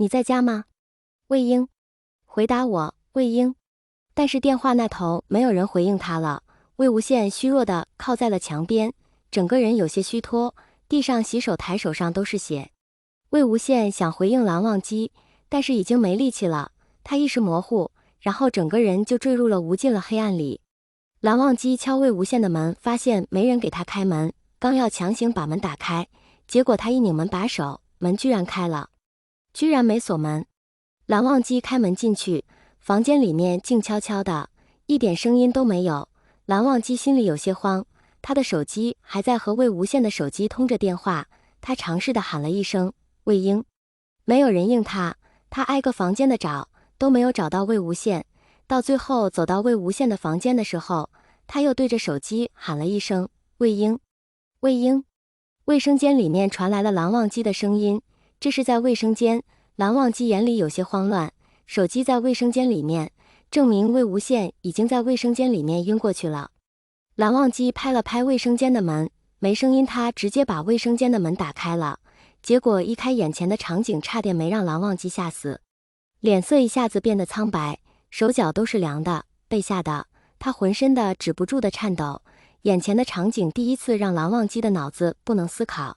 你在家吗？魏婴，回答我，魏婴。但是电话那头没有人回应他了。魏无羡虚弱地靠在了墙边，整个人有些虚脱，地上洗手台手上都是血。魏无羡想回应蓝忘机，但是已经没力气了，他意识模糊，然后整个人就坠入了无尽的黑暗里。蓝忘机敲魏无羡的门，发现没人给他开门，刚要强行把门打开，结果他一拧门把手，门居然开了，居然没锁门。蓝忘机开门进去，房间里面静悄悄的，一点声音都没有。蓝忘机心里有些慌，他的手机还在和魏无羡的手机通着电话，他尝试的喊了一声魏婴，没有人应他，他挨个房间的找，都没有找到魏无羡。到最后走到魏无羡的房间的时候，他又对着手机喊了一声魏婴，魏婴。卫生间里面传来了蓝忘机的声音，这是在卫生间。蓝忘机眼里有些慌乱，手机在卫生间里面，证明魏无羡已经在卫生间里面晕过去了。蓝忘机拍了拍卫生间的门，没声音，他直接把卫生间的门打开了，结果一开，眼前的场景差点没让蓝忘机吓死，脸色一下子变得苍白，手脚都是凉的，被吓得他浑身的止不住的颤抖。眼前的场景第一次让蓝忘机的脑子不能思考。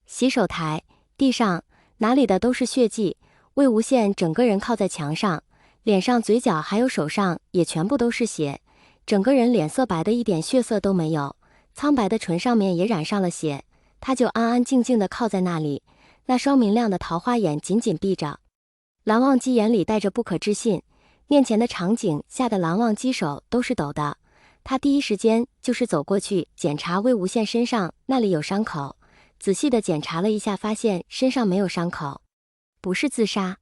洗手台、地上哪里的都是血迹，魏无羡整个人靠在墙上，脸上、嘴角还有手上也全部都是血，整个人脸色白的一点血色都没有，苍白的唇上面也染上了血。他就安安静静的靠在那里，那双明亮的桃花眼紧紧闭着。蓝忘机眼里带着不可置信，面前的场景吓得蓝忘机手都是抖的。他第一时间就是走过去检查魏无羡身上那里有伤口，仔细的检查了一下，发现身上没有伤口，不是自杀。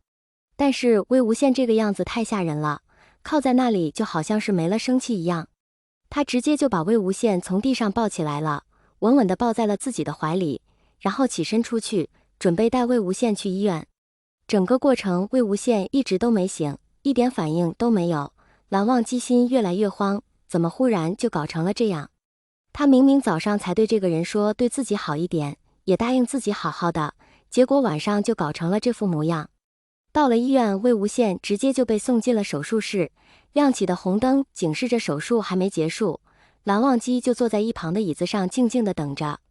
但是魏无羡这个样子太吓人了，靠在那里就好像是没了生气一样。他直接就把魏无羡从地上抱起来了，稳稳地抱在了自己的怀里，然后起身出去，准备带魏无羡去医院。整个过程魏无羡一直都没醒，一点反应都没有。蓝忘机心越来越慌，怎么忽然就搞成了这样？他明明早上才对这个人说对自己好一点，也答应自己好好的，结果晚上就搞成了这副模样。到了医院，魏无羡直接就被送进了手术室，亮起的红灯警示着手术还没结束。蓝忘机就坐在一旁的椅子上静静的等着，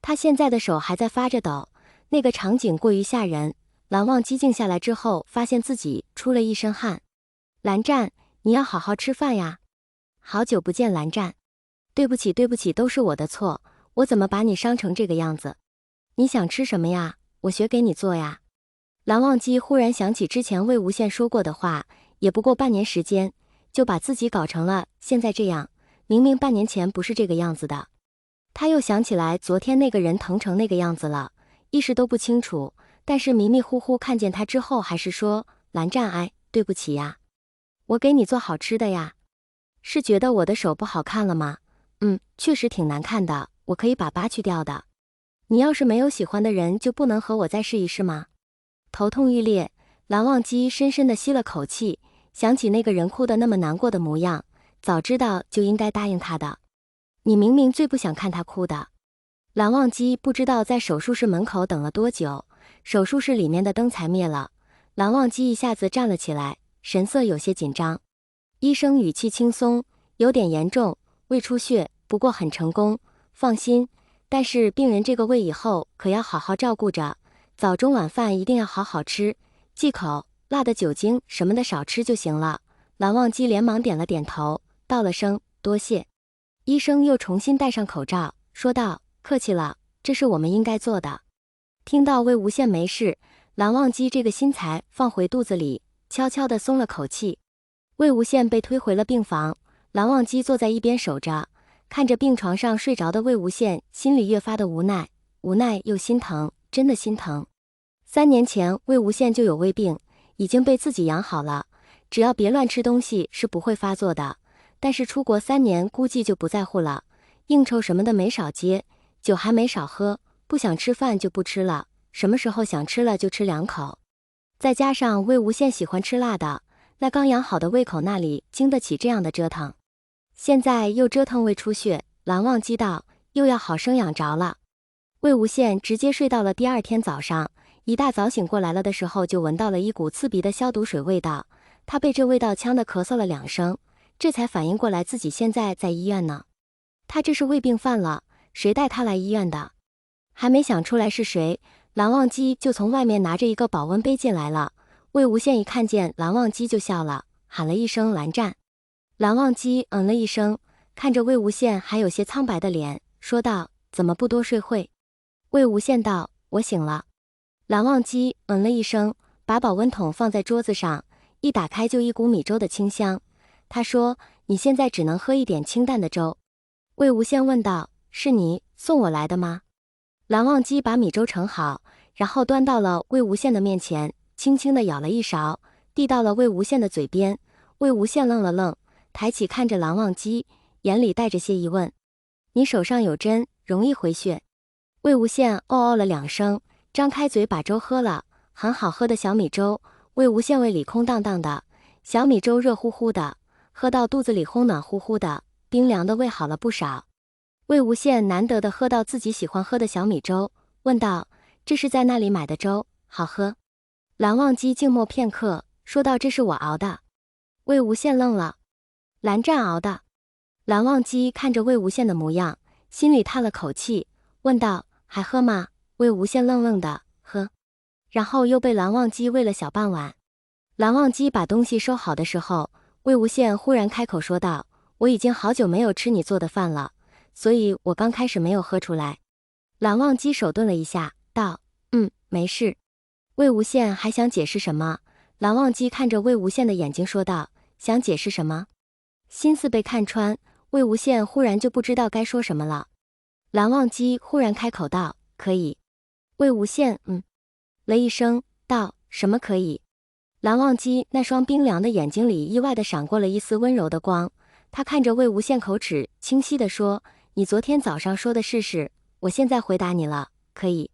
他现在的手还在发着抖，那个场景过于吓人。蓝忘机静下来之后，发现自己出了一身汗。蓝湛，你要好好吃饭呀。好久不见，蓝湛。对不起，对不起，都是我的错，我怎么把你伤成这个样子？你想吃什么呀？我学给你做呀。蓝忘机忽然想起之前魏无羡说过的话，也不过半年时间，就把自己搞成了现在这样，明明半年前不是这个样子的。他又想起来昨天那个人疼成那个样子了，意识都不清楚，但是迷迷糊糊看见他之后，还是说蓝湛，哎，对不起呀，我给你做好吃的呀。是觉得我的手不好看了吗？确实挺难看的，我可以把疤去掉的。你要是没有喜欢的人，就不能和我再试一试吗？头痛欲裂，蓝忘机深深地吸了口气，想起那个人哭得那么难过的模样，早知道就应该答应他的。你明明最不想看他哭的。蓝忘机不知道在手术室门口等了多久，手术室里面的灯才灭了。蓝忘机一下子站了起来，神色有些紧张。医生语气轻松，有点严重，胃出血，不过很成功，放心。但是病人这个胃以后可要好好照顾着，早中晚饭一定要好好吃，忌口、辣的、酒精什么的少吃就行了。蓝忘机连忙点了点头，道了声多谢。医生又重新戴上口罩，说道：客气了，这是我们应该做的。听到魏无羡没事，蓝忘机这个心才放回肚子里，悄悄地松了口气。魏无羡被推回了病房，蓝忘机坐在一边守着，看着病床上睡着的魏无羡，心里越发的无奈，无奈又心疼，真的心疼。3年前魏无羡就有胃病，已经被自己养好了，只要别乱吃东西是不会发作的，但是出国3年估计就不在乎了，应酬什么的没少接，酒还没少喝，不想吃饭就不吃了，什么时候想吃了就吃2口。再加上魏无羡喜欢吃辣的，那刚养好的胃口那里经得起这样的折腾，现在又折腾胃出血，蓝忘机道又要好生养着了。魏无羡直接睡到了第2天早上，一大早醒过来了的时候，就闻到了一股刺鼻的消毒水味道。他被这味道呛得咳嗽了2声，这才反应过来自己现在在医院呢。他这是胃病犯了，谁带他来医院的？还没想出来是谁，蓝忘机就从外面拿着一个保温杯进来了。魏无羡一看见蓝忘机就笑了，喊了一声蓝湛。蓝忘机了一声，看着魏无羡还有些苍白的脸，说道：怎么不多睡会？魏无羡道：我醒了。蓝忘机了一声，把保温桶放在桌子上，一打开就一股米粥的清香。他说：你现在只能喝一点清淡的粥。魏无羡问道：是你送我来的吗？蓝忘机把米粥盛好，然后端到了魏无羡的面前，轻轻地舀了一勺，递到了魏无羡的嘴边。魏无羡愣了愣，抬起看着蓝忘机，眼里带着些疑问：你手上有针，容易回血？魏无羡哦了2声，张开嘴把粥喝了，很好喝的小米粥。魏无羡胃里空荡荡的，小米粥热乎乎的，喝到肚子里烘暖乎乎的，冰凉的胃好了不少。魏无羡难得的喝到自己喜欢喝的小米粥，问道：这是在那里买的粥，好喝？蓝忘机静默片刻，说道：这是我熬的。魏无羡愣了：蓝湛熬的？蓝忘机看着魏无羡的模样，心里叹了口气，问道：还喝吗？魏无羡愣愣的：喝。然后又被蓝忘机喂了小半碗。蓝忘机把东西收好的时候，魏无羡忽然开口说道：我已经好久没有吃你做的饭了，所以我刚开始没有喝出来。蓝忘机手顿了一下，道：没事。魏无羡还想解释什么，蓝忘机看着魏无羡的眼睛说道：想解释什么？心思被看穿，魏无羡忽然就不知道该说什么了。蓝忘机忽然开口道：可以。魏无羡了一声，道：什么可以？蓝忘机那双冰凉的眼睛里意外地闪过了一丝温柔的光，他看着魏无羡口齿清晰地说：你昨天早上说的是，我现在回答你了，可以。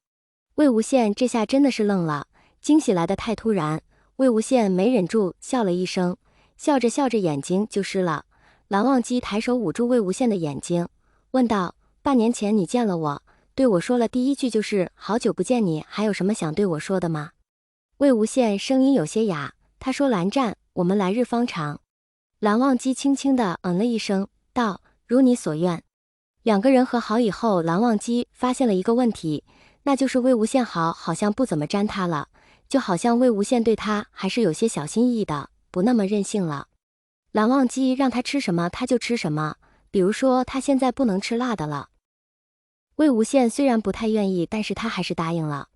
魏无羡这下真的是愣了，惊喜来得太突然，魏无羡没忍住笑了一声，笑着笑着眼睛就湿了。蓝忘机抬手捂住魏无羡的眼睛，问道：半年前你见了我，对我说了第一句就是好久不见，你还有什么想对我说的吗？魏无羡声音有些哑，他说：蓝湛，我们来日方长。蓝忘机轻轻地了一声，道：如你所愿。2个人和好以后，蓝忘机发现了一个问题，那就是魏无羡好像不怎么沾他了，就好像魏无羡对他还是有些小心翼翼的，不那么任性了。蓝忘机让他吃什么他就吃什么，比如说他现在不能吃辣的了。魏无羡虽然不太愿意，但是他还是答应了。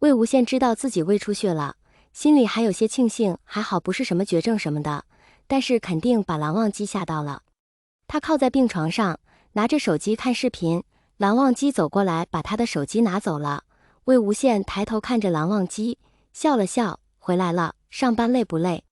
魏无羡知道自己胃出血了，心里还有些庆幸，还好不是什么绝症什么的，但是肯定把蓝忘机吓到了。他靠在病床上，拿着手机看视频，蓝忘机走过来把他的手机拿走了。魏无羡抬头看着蓝忘机，笑了笑，回来了，上班累不累？